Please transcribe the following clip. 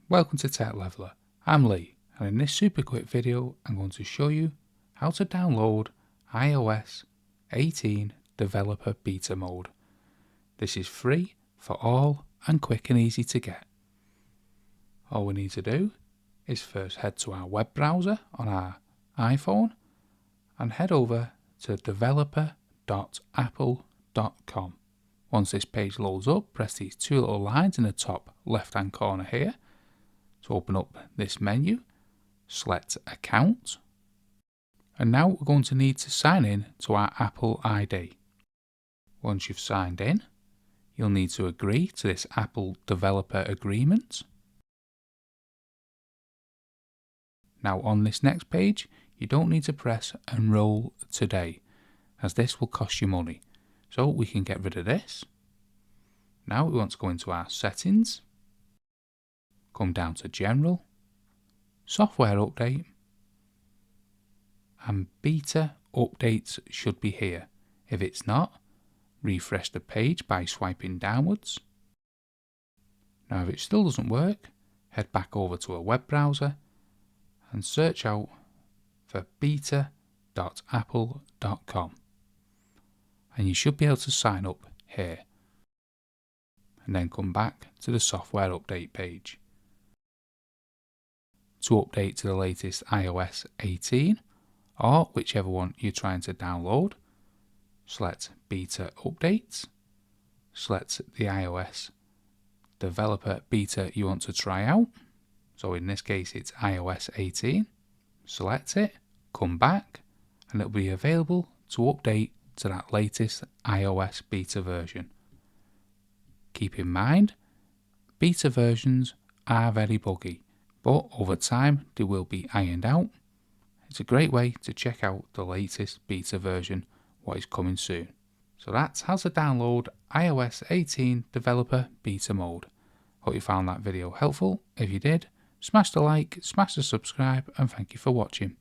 Welcome to Tech Leveler. I'm Lee, and in this super quick video I'm going to show you how to download iOS 18 Developer Beta Mode. This is free for all and quick and easy to get. All we need to do is first head to our web browser on our iPhone and head over to developer.apple.com. Once this page loads up, press these two little lines in the top left hand corner here to open up this menu. Select Account, and now we're going to need to sign in to our Apple ID. Once you've signed in, you'll need to agree to this Apple Developer Agreement. Now on this next page, you don't need to press Enroll Today, as this will cost you money. So we can get rid of this. Now we want to go into our settings, come down to General, Software Update, and Beta Updates should be here. If it's not, refresh the page by swiping downwards. Now if it still doesn't work, head back over to a web browser and search out for beta.apple.com. And you should be able to sign up here, and then come back to the software update page. To update to the latest iOS 18 or whichever one you're trying to download, select Beta Updates, select the iOS developer beta you want to try out, so in this case it's iOS 18, select it, come back, and it'll be available to update to that latest iOS beta version. Keep in mind, beta versions are very buggy, but over time they will be ironed out. It's a great way to check out the latest beta version, what is coming soon. So that's how to download iOS 18 Developer Beta Mode. Hope you found that video helpful. If you did, smash the like, smash the subscribe, and thank you for watching.